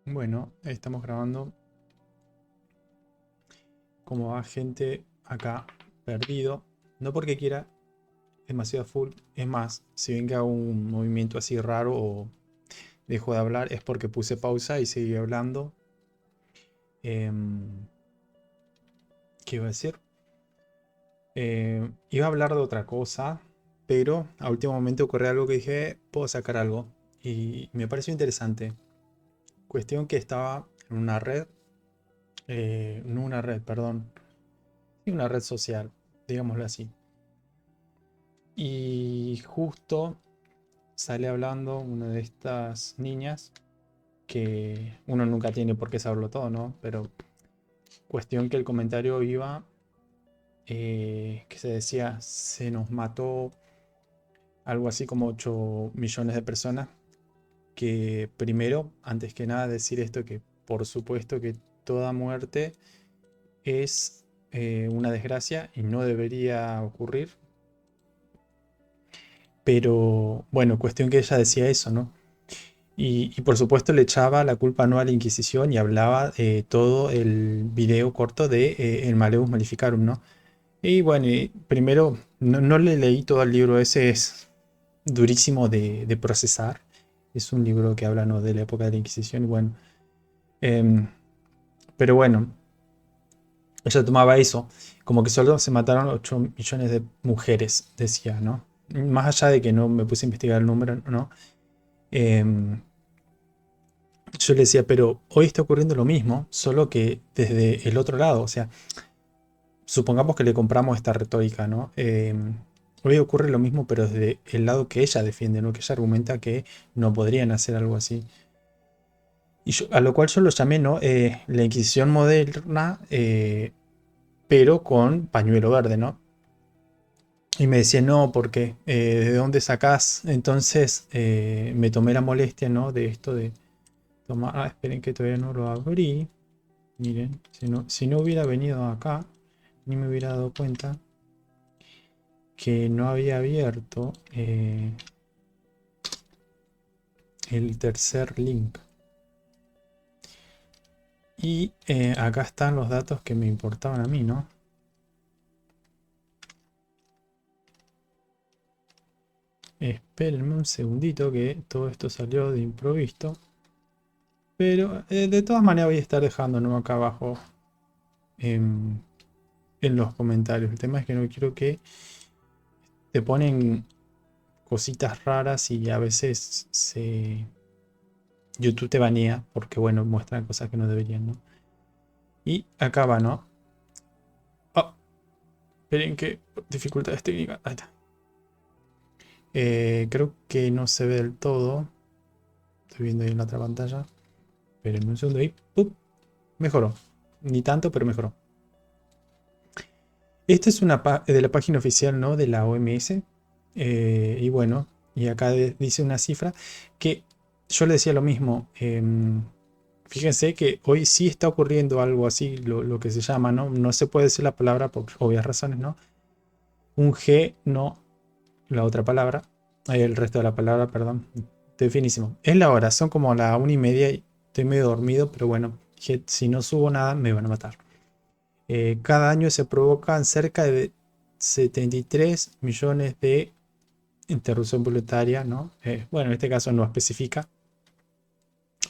Bueno, estamos grabando como va gente acá perdido. No porque quiera, demasiado full. Es más, si ven que hago un movimiento así raro o dejo de hablar, es porque puse pausa y seguí hablando. Em, ¿Qué iba a decir? Iba a hablar de otra cosa, pero a último momento ocurrió algo que dije, puedo sacar algo. Y me pareció interesante. Cuestión que estaba en una red, no una red, perdón, sí, una red social, digámoslo así. Y justo sale hablando una de estas niñas que uno nunca tiene por qué saberlo todo, ¿no? Pero cuestión que el comentario iba que se decía, se nos mató algo así como 8 millones de personas. Que primero, antes que nada, decir esto que por supuesto que toda muerte es una desgracia y no debería ocurrir. Pero bueno, cuestión que ella decía eso, ¿no? Y por supuesto le echaba la culpa no a la Inquisición y hablaba todo el video corto de el Maleus Maleficarum, ¿no? Y bueno, primero no le leí todo el libro, ese es durísimo de procesar. Es un libro que habla, ¿no?, de la época de la Inquisición y bueno. em, pero bueno, ella tomaba eso, como que solo se mataron 8 millones de mujeres, decía, ¿no? Más allá de que no me puse a investigar el número, ¿no? Em, yo le decía, pero hoy está ocurriendo lo mismo, solo que desde el otro lado. O sea, supongamos que le compramos esta retórica, ¿no? Hoy ocurre lo mismo, pero desde el lado que ella defiende, ¿no? Que ella argumenta que no podrían hacer algo así. A lo cual yo lo llamé, ¿no? La Inquisición moderna, pero con pañuelo verde, ¿no? Y me decía, no, porque ¿de dónde sacás? Entonces me tomé la molestia, ¿no? De esto de tomar. Ah, esperen que todavía no lo abrí. Miren, si no hubiera venido acá, ni me hubiera dado cuenta que no había abierto el tercer link. Y acá están los datos que me importaban a mí, ¿no? Espérenme un segundito que todo esto salió de improviso. Pero de todas maneras voy a estar dejando acá abajo en, en los comentarios. El tema es que no quiero que te ponen cositas raras y a veces YouTube te banea porque, bueno, muestran cosas que no deberían, ¿no? Y acá va, ¿no? Oh, esperen que dificultades técnicas. Ahí está. Creo que no se ve del todo. Estoy viendo ahí en la otra pantalla. Esperen un segundo ahí. ¡Pup! Mejoró. Ni tanto, pero mejoró. Esta es una de la página oficial, ¿no?, de la OMS. Y bueno, y acá dice una cifra que yo le decía lo mismo. Fíjense que hoy sí está ocurriendo algo así, lo que se llama, ¿no? No se puede decir la palabra por obvias razones, ¿no? Un G, no la otra palabra. Ahí el resto de la palabra, perdón. Definísimo. Es la hora, son como la 1:30 y estoy medio dormido, pero bueno, dije, si no subo nada me van a matar. Cada año se provocan cerca de 73 millones de interrupción voluntaria, ¿no? Bueno, en este caso no especifica,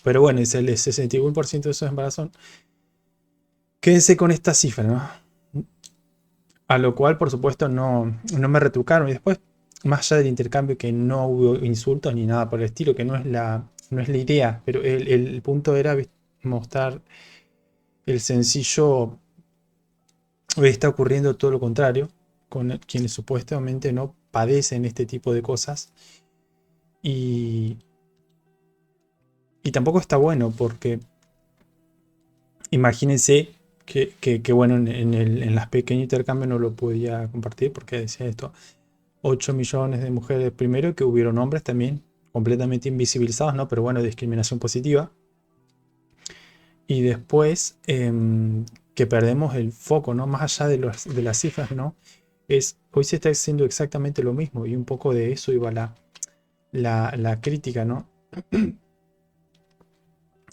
pero bueno, es el 61% de esos embarazos. Quédense con esta cifra, ¿no? A lo cual, por supuesto, no me retrucaron. Y después, más allá del intercambio, que no hubo insultos ni nada por el estilo, que no es la idea, pero el punto era mostrar el sencillo. Hoy está ocurriendo todo lo contrario, con quienes supuestamente no padecen este tipo de cosas. Y, y tampoco está bueno porque imagínense que bueno, en las pequeños intercambios no lo podía compartir porque decía esto, 8 millones de mujeres primero, que hubieron hombres también completamente invisibilizados, ¿no? Pero bueno, discriminación positiva. Y después que perdemos el foco, ¿no? Más allá de las cifras, ¿no? Hoy se está haciendo exactamente lo mismo y un poco de eso iba la crítica, ¿no?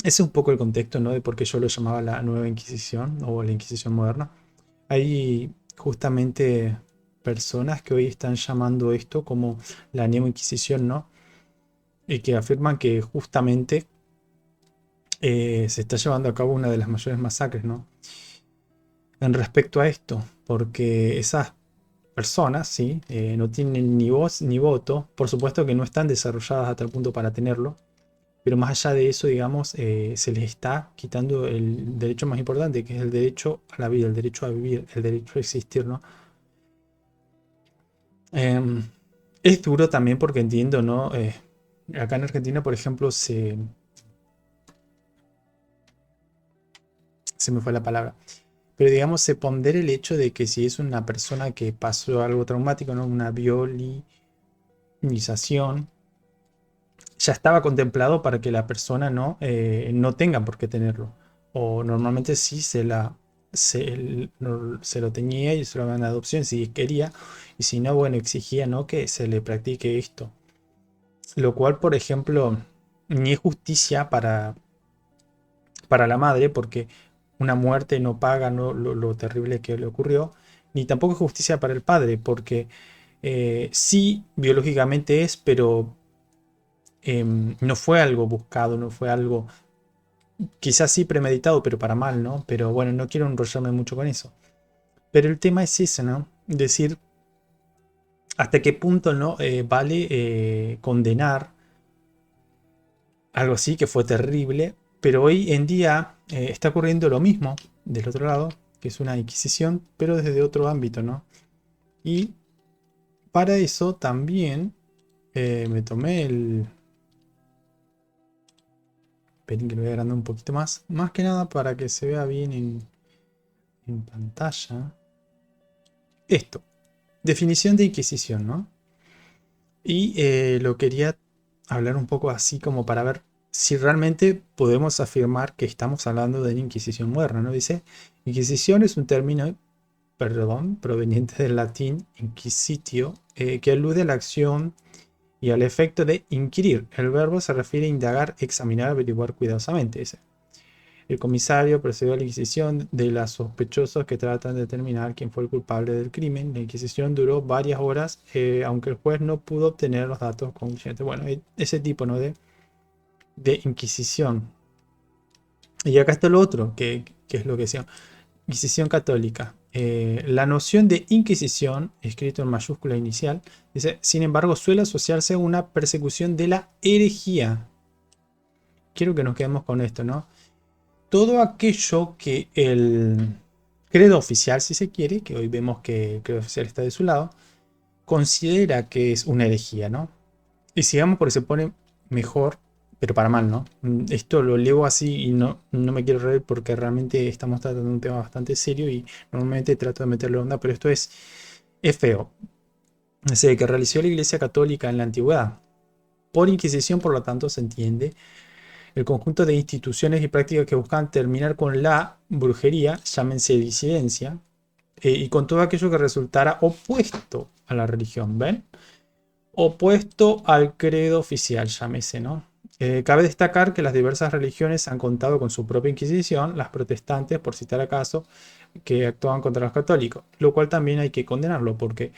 Ese es un poco el contexto, ¿no? De por qué yo lo llamaba la nueva Inquisición o la Inquisición moderna. Hay justamente personas que hoy están llamando esto como la Nueva Inquisición, ¿no? Y que afirman que justamente se está llevando a cabo una de las mayores masacres, ¿no? En respecto a esto, porque esas personas, ¿sí? No tienen ni voz ni voto, por supuesto que no están desarrolladas a tal punto para tenerlo, pero más allá de eso, digamos, se les está quitando el derecho más importante, que es el derecho a la vida, el derecho a vivir, el derecho a existir, ¿no? Em, es duro también porque entiendo, ¿no? Acá en Argentina, por ejemplo, se me fue la palabra, pero digamos, se pondera el hecho de que si es una persona que pasó algo traumático, ¿no? Una violinización, ya estaba contemplado para que la persona no tenga por qué tenerlo. O normalmente sí se lo tenía y se lo daban en adopción si quería. Y si no, bueno, exigía, ¿no? Que se le practique esto. Lo cual, por ejemplo, ni es justicia para la madre, porque una muerte no paga, ¿no? Lo terrible que le ocurrió. Ni tampoco es justicia para el padre, porque sí, biológicamente es, pero no fue algo buscado, no fue algo quizás sí premeditado, pero para mal, ¿no? Pero bueno, no quiero enrollarme mucho con eso. Pero el tema es ese, ¿no? Decir hasta qué punto no vale condenar algo así que fue terrible, pero hoy en día está ocurriendo lo mismo del otro lado, que es una inquisición, pero desde otro ámbito, ¿no? Y para eso también me tomé el... Esperen que lo voy agrandar un poquito más. Más que nada para que se vea bien en pantalla. Esto. Definición de Inquisición, ¿no? Y lo quería hablar un poco así como para ver si realmente podemos afirmar que estamos hablando de una Inquisición moderna, ¿no? Dice, Inquisición es un término, perdón, proveniente del latín inquisitio, que alude a la acción y al efecto de inquirir. El verbo se refiere a indagar, examinar, averiguar cuidadosamente. Dice. El comisario procedió a la inquisición de los sospechosos que tratan de determinar quién fue el culpable del crimen. La inquisición duró varias horas, aunque el juez no pudo obtener los datos concluyentes. Bueno, ese tipo, ¿no? de inquisición. Y acá está lo otro, que es lo que decía. Inquisición católica. La noción de inquisición, escrito en mayúscula inicial, dice, sin embargo, suele asociarse a una persecución de la herejía. Quiero que nos quedemos con esto, ¿no? Todo aquello que el credo oficial, si se quiere, que hoy vemos que el credo oficial está de su lado, considera que es una herejía, ¿no? Y sigamos porque se pone mejor, pero para mal, ¿no? Esto lo llevo así y no me quiero reír porque realmente estamos tratando un tema bastante serio y normalmente trato de meterle onda, pero esto es feo. Dice que realizó la Iglesia Católica en la antigüedad. Por Inquisición, por lo tanto, se entiende el conjunto de instituciones y prácticas que buscan terminar con la brujería, llámense disidencia, y con todo aquello que resultara opuesto a la religión, ¿ven? Opuesto al credo oficial, llámese, ¿no? Cabe destacar que las diversas religiones han contado con su propia Inquisición, las protestantes, por citar acaso, que actuaban contra los católicos, lo cual también hay que condenarlo, porque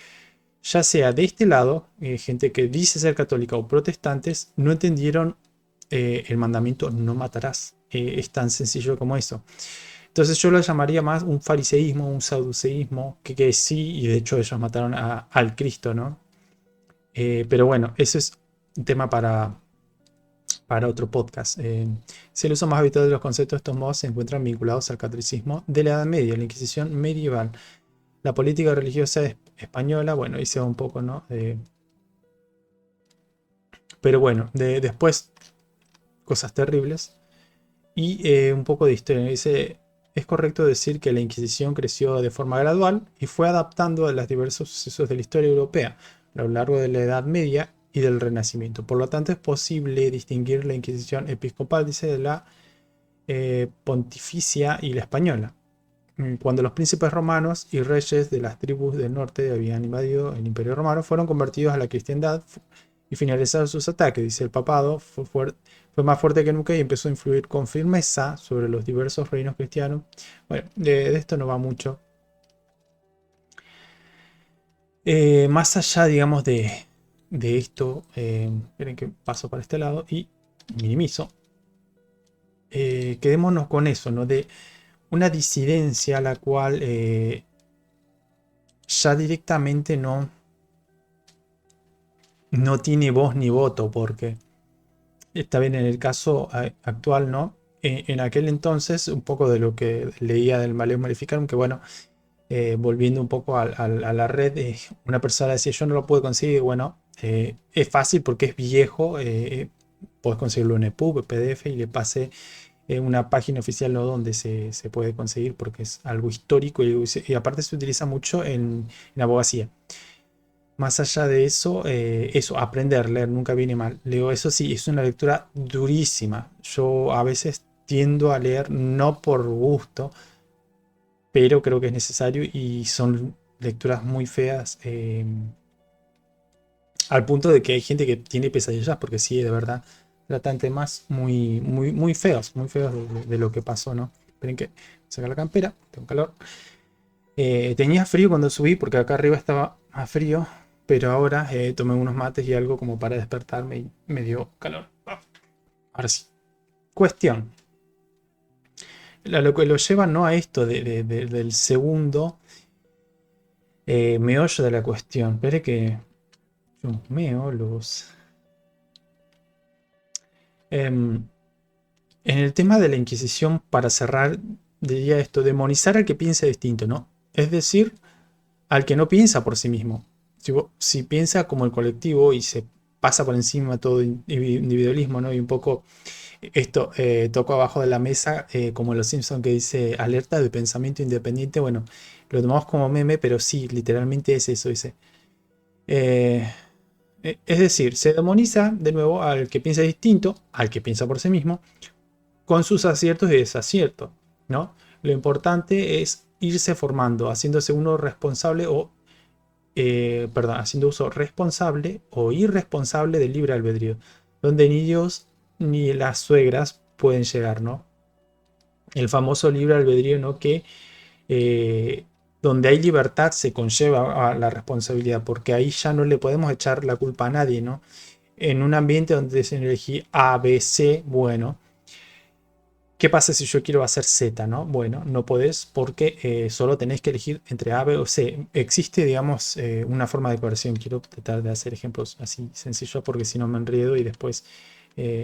ya sea de este lado, gente que dice ser católica o protestantes, no entendieron el mandamiento no matarás. Es tan sencillo como eso. Entonces yo lo llamaría más un fariseísmo, un saduceísmo, que sí, y de hecho ellos mataron al Cristo, ¿no? Pero bueno, eso es un tema para otro podcast. Si el uso más habitual de los conceptos de estos modos se encuentran vinculados al catolicismo de la Edad Media, la Inquisición medieval, la política religiosa española, bueno, hice un poco, ¿no? Pero bueno, después cosas terribles. Y un poco de historia. Dice, es correcto decir que la Inquisición creció de forma gradual y fue adaptando a los diversos sucesos de la historia europea a lo largo de la Edad Media y del Renacimiento. Por lo tanto, es posible distinguir la Inquisición episcopal, dice, de la pontificia y la española. Cuando los príncipes romanos y reyes de las tribus del norte habían invadido el Imperio Romano, fueron convertidos a la cristiandad y finalizaron sus ataques. Dice el papado fue más fuerte que nunca y empezó a influir con firmeza sobre los diversos reinos cristianos. Bueno, de esto no va mucho. Más allá, digamos, de esto, esperen que paso para este lado y minimizo. Quedémonos con eso, ¿no? De una disidencia a la cual ya directamente no tiene voz ni voto, porque está bien en el caso actual, ¿no? En aquel entonces, un poco de lo que leía del Maleus Maleficarum, que bueno, volviendo un poco a la red, una persona decía, yo no lo puedo conseguir, bueno, es fácil porque es viejo, puedes conseguirlo en EPUB, PDF, y le pasé una página oficial, ¿no? Donde se puede conseguir porque es algo histórico y aparte se utiliza mucho en abogacía. Más allá de eso, aprender, leer nunca viene mal. Leo, eso sí, es una lectura durísima. Yo a veces tiendo a leer no por gusto, pero creo que es necesario y son lecturas muy feas, al punto de que hay gente que tiene pesadillas porque sí, de verdad, tratan temas muy feos, de lo que pasó, ¿no? Esperen que sacar la campera, tengo calor. Tenía frío cuando subí porque acá arriba estaba más frío, pero ahora tomé unos mates y algo como para despertarme y me dio calor. Ahora sí. Cuestión. Lo que lo lleva no a esto del segundo meollo de la cuestión. Espere que chusmeo los... En el tema de la Inquisición, para cerrar, diría esto, demonizar al que piensa distinto, ¿no? Es decir, al que no piensa por sí mismo. Si piensa como el colectivo y se pasa por encima todo individualismo, ¿no? Y un poco esto toco abajo de la mesa, como los Simpsons que dice alerta de pensamiento independiente. Bueno, lo tomamos como meme, pero sí, literalmente es eso, dice. Eh, es decir, se demoniza de nuevo al que piensa distinto, al que piensa por sí mismo, con sus aciertos y desaciertos, ¿no? Lo importante es irse formando, haciéndose uno responsable perdón, haciendo uso responsable o irresponsable del libre albedrío, donde ni Dios ni las suegras pueden llegar, ¿no? El famoso libre albedrío, ¿no? Que eh, donde hay libertad se conlleva a la responsabilidad, porque ahí ya no le podemos echar la culpa a nadie, ¿no? En un ambiente donde se elegí A, B, C, bueno, ¿qué pasa si yo quiero hacer Z, no? Bueno, no podés porque solo tenés que elegir entre A, B o C. Existe, digamos, una forma de corrección. Quiero tratar de hacer ejemplos así sencillos porque si no me enredo y después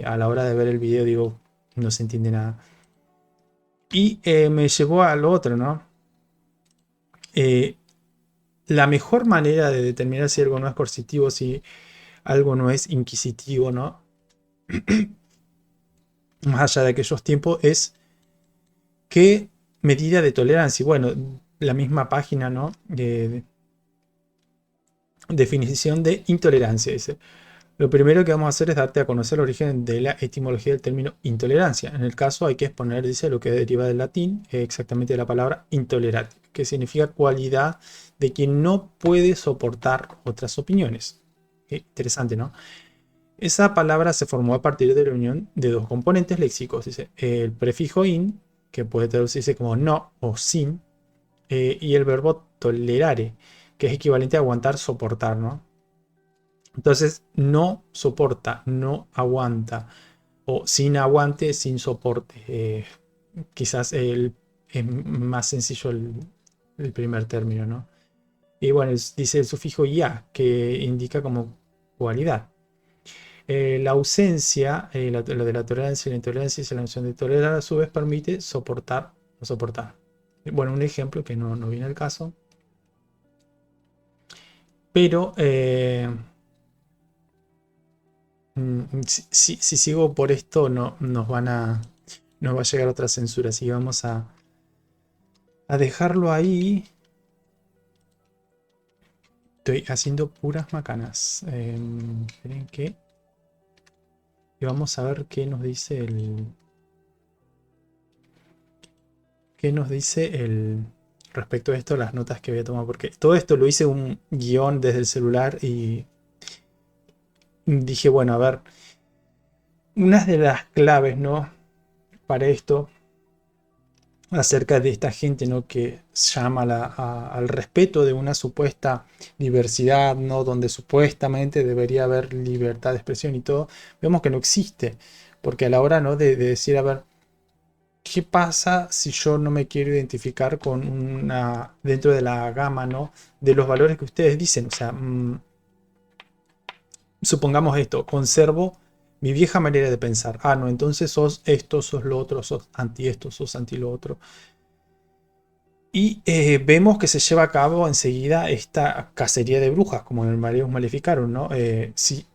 a la hora de ver el video digo, no se entiende nada. Y me llevó a lo otro, ¿no? Eh, la mejor manera de determinar si algo no es coercitivo, si algo no es inquisitivo, ¿no? Más allá de aquellos tiempos, es qué medida de tolerancia. Bueno, la misma página, ¿no? Definición de intolerancia. Dice, lo primero que vamos a hacer es darte a conocer el origen de la etimología del término intolerancia. En el caso hay que exponer, dice, lo que deriva del latín, exactamente de la palabra intolerante, que significa cualidad de quien no puede soportar otras opiniones. Interesante, ¿no? Esa palabra se formó a partir de la unión de dos componentes léxicos. Dice, el prefijo in, que puede traducirse como no o sin, y el verbo tolerare, que es equivalente a aguantar, soportar, ¿no? Entonces, no soporta, no aguanta, o sin aguante, sin soporte. Quizás es más sencillo el primer término, ¿no? Y bueno, dice el sufijo ya, que indica como cualidad. La ausencia, lo de la tolerancia y la intolerancia, y la noción de tolerar a su vez permite soportar o soportar. Bueno, un ejemplo que no viene al caso, pero si sigo por esto no, nos va a llegar otra censura, así que vamos a dejarlo ahí. Estoy haciendo puras macanas. Esperen que... Y vamos a ver qué nos dice qué nos dice respecto a esto, las notas que voy a tomar, porque todo esto lo hice un guión desde el celular y dije, bueno, a ver, Una de las claves, ¿no? Para esto, acerca de esta gente, ¿no? Que llama al respeto de una supuesta diversidad, ¿no? Donde supuestamente debería haber libertad de expresión y todo, vemos que no existe. Porque a la hora, ¿no? de decir, a ver, ¿qué pasa si yo no me quiero identificar con una, dentro de la gama, ¿no? De los valores que ustedes dicen? O sea, supongamos esto, conservo mi vieja manera de pensar. Ah, no, entonces sos esto, sos lo otro, sos anti esto, sos anti lo otro. Y vemos que se lleva a cabo enseguida esta cacería de brujas, como en el Maleus Maleficarum, ¿no? Si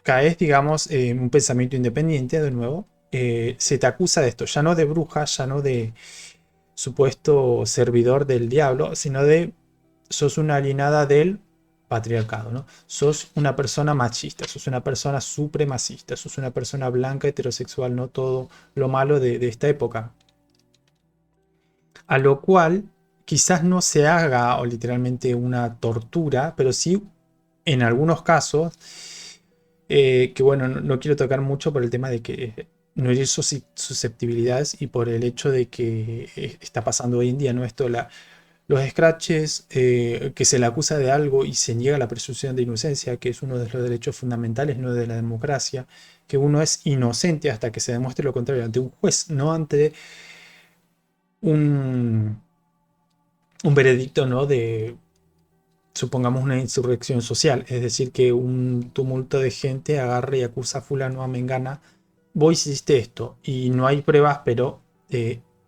caes, digamos, en un pensamiento independiente, de nuevo, se te acusa de esto, ya no de bruja, ya no de supuesto servidor del diablo, sino de sos una alienada del patriarcado, ¿no? Sos una persona machista, sos una persona supremacista, sos una persona blanca, heterosexual, no todo lo malo de esta época. A lo cual quizás no se haga o literalmente una tortura, pero sí en algunos casos, que bueno, no quiero tocar mucho por el tema de que no herir susceptibilidades y por el hecho de que está pasando hoy en día, ¿no? Esto, los scratches, que se le acusa de algo y se niega la presunción de inocencia, que es uno de los derechos fundamentales, no de la democracia, que uno es inocente hasta que se demuestre lo contrario ante un juez, no ante un, un veredicto, ¿no? De, supongamos, una insurrección social, es decir, que un tumulto de gente agarre y acusa a fulano a Mengana, vos hiciste esto y no hay pruebas, pero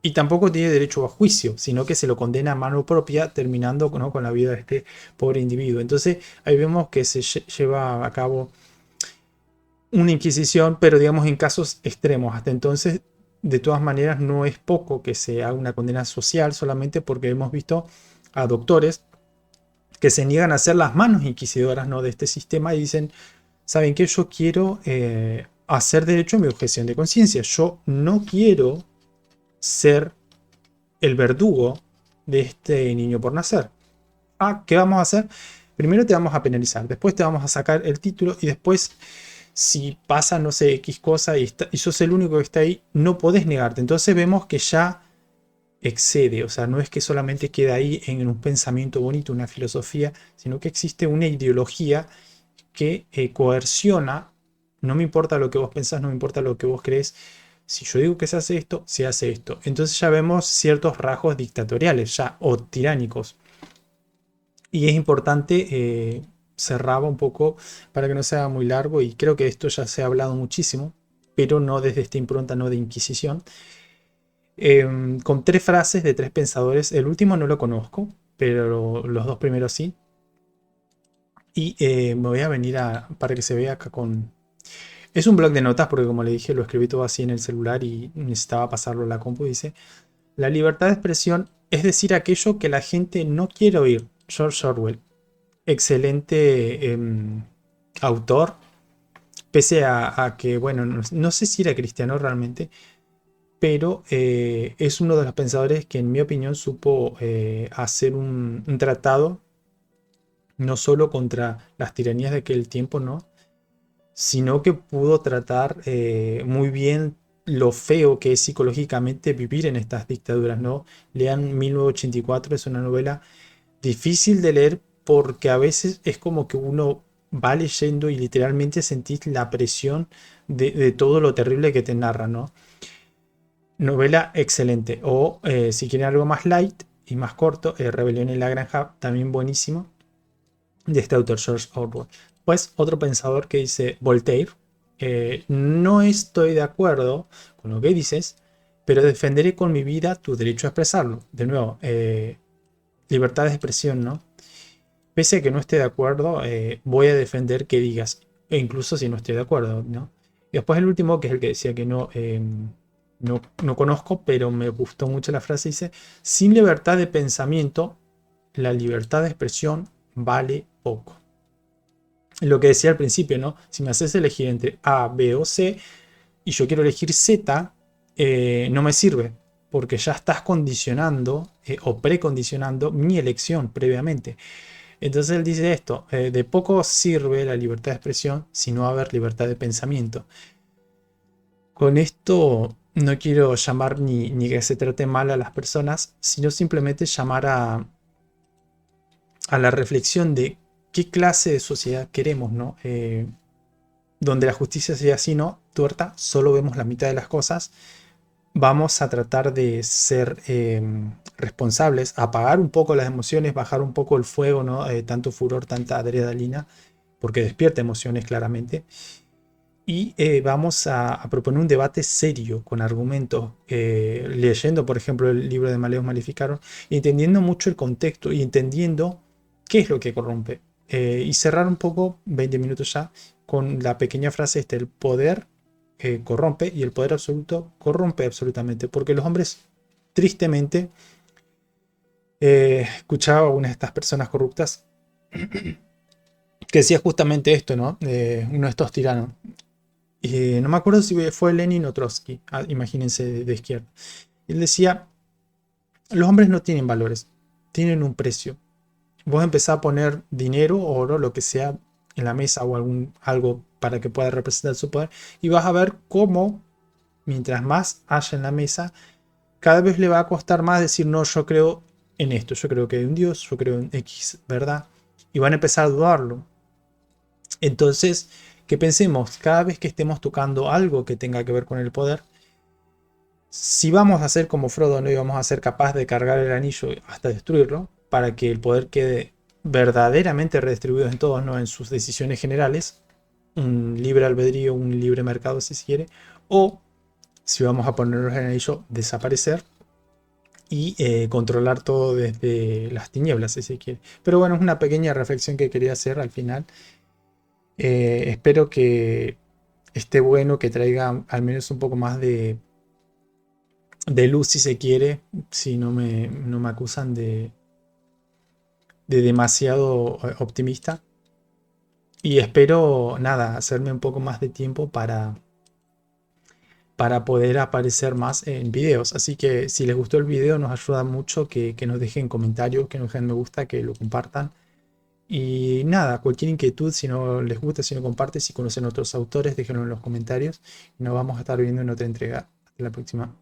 y tampoco tiene derecho a juicio, sino que se lo condena a mano propia, terminando, ¿no? con la vida de este pobre individuo. Entonces ahí vemos que se lleva a cabo una inquisición, pero digamos en casos extremos. Hasta entonces, de todas maneras, no es poco que se haga una condena social, solamente porque hemos visto a doctores que se niegan a ser las manos inquisidoras, ¿no? de este sistema y dicen, ¿saben qué? Yo quiero hacer derecho a mi objeción de conciencia. Yo no quiero ser el verdugo de este niño por nacer. Ah, ¿qué vamos a hacer? Primero te vamos a penalizar, después te vamos a sacar el título y después, si pasa, no sé, X cosa y sos el único que está ahí, no podés negarte. Entonces vemos que ya excede, o sea, no es que solamente queda ahí en un pensamiento bonito, una filosofía, sino que existe una ideología que coerciona. No me importa lo que vos pensás, no me importa lo que vos crees. Si yo digo que se hace esto, se hace esto. Entonces ya vemos ciertos rasgos dictatoriales ya o tiránicos. Y es importante, cerraba un poco para que no sea muy largo, y creo que esto ya se ha hablado muchísimo, pero no desde esta impronta, no de Inquisición, con tres frases de tres pensadores. El último no lo conozco, pero los dos primeros sí. Y me voy a venir para que se vea acá con... Es un blog de notas porque, como le dije, lo escribí todo así en el celular y necesitaba pasarlo a la compu. Dice, la libertad de expresión es decir aquello que la gente no quiere oír. George Orwell. Excelente autor, pese a que, bueno, no sé si era cristiano realmente, pero es uno de los pensadores que, en mi opinión, supo hacer un tratado no solo contra las tiranías de aquel tiempo, ¿no? Sino que pudo tratar muy bien lo feo que es psicológicamente vivir en estas dictaduras, ¿no? Lean 1984, es una novela difícil de leer porque a veces es como que uno va leyendo y literalmente sentís la presión de todo lo terrible que te narra, ¿no? Novela excelente. O si quieren algo más light y más corto, Rebelión en la Granja, también buenísimo, de este autor George Orwell. Pues otro pensador que dice Voltaire, no estoy de acuerdo con lo que dices, pero defenderé con mi vida tu derecho a expresarlo. De nuevo, libertad de expresión, ¿no? Pese a que no esté de acuerdo, voy a defender que digas, e incluso si no estoy de acuerdo, ¿no? Y después el último, que es el que decía que no conozco, pero me gustó mucho la frase, dice, sin libertad de pensamiento, la libertad de expresión vale poco. Lo que decía al principio, ¿no? Si me haces elegir entre A, B o C, y yo quiero elegir Z, no me sirve, porque ya estás condicionando o precondicionando mi elección previamente. Entonces él dice esto, de poco sirve la libertad de expresión si no va a haber libertad de pensamiento. Con esto no quiero llamar ni que se trate mal a las personas, sino simplemente llamar a la reflexión de qué clase de sociedad queremos, ¿no? Donde la justicia sea así, ¿no? Tuerta, solo vemos la mitad de las cosas. Vamos a tratar de ser responsables, apagar un poco las emociones, bajar un poco el fuego, ¿no? Tanto furor, tanta adrenalina, porque despierta emociones claramente. Y vamos a proponer un debate serio, con argumentos, leyendo, por ejemplo, el libro de Maleus Maleficarum, y entendiendo mucho el contexto y entendiendo qué es lo que corrompe. Y cerrar un poco, 20 minutos ya, con la pequeña frase el poder corrompe y el poder absoluto corrompe absolutamente, porque los hombres, tristemente, escuchaba a una de estas personas corruptas que decía justamente esto, ¿no? Uno de estos tiranos. No me acuerdo si fue Lenin o Trotsky, imagínense de izquierda. Él decía, los hombres no tienen valores, tienen un precio. Vos empezás a poner dinero, oro, lo que sea, en la mesa o algo para que pueda representar su poder, y vas a ver cómo, mientras más haya en la mesa, cada vez le va a costar más decir, no, yo creo en esto, yo creo que hay un Dios, yo creo en X, ¿verdad? Y van a empezar a dudarlo. Entonces, que pensemos, cada vez que estemos tocando algo que tenga que ver con el poder, si vamos a ser como Frodo, no íbamos a ser capaz de cargar el anillo hasta destruirlo, para que el poder quede verdaderamente redistribuido en todos, no en sus decisiones generales, un libre albedrío, un libre mercado si se quiere, o si vamos a ponernos el anillo, desaparecer y controlar todo desde las tinieblas si se quiere. Pero bueno, es una pequeña reflexión que quería hacer al final. Espero que esté bueno, que traiga al menos un poco más de luz si se quiere, si no me acusan de demasiado optimista. Y espero, nada, hacerme un poco más de tiempo para poder aparecer más en videos. Así que si les gustó el video, nos ayuda mucho que nos dejen comentarios, que nos dejen me gusta, que lo compartan. Y nada, cualquier inquietud, si no les gusta, si no comparten, si conocen otros autores, déjenlo en los comentarios. Y nos vamos a estar viendo en otra entrega. Hasta la próxima.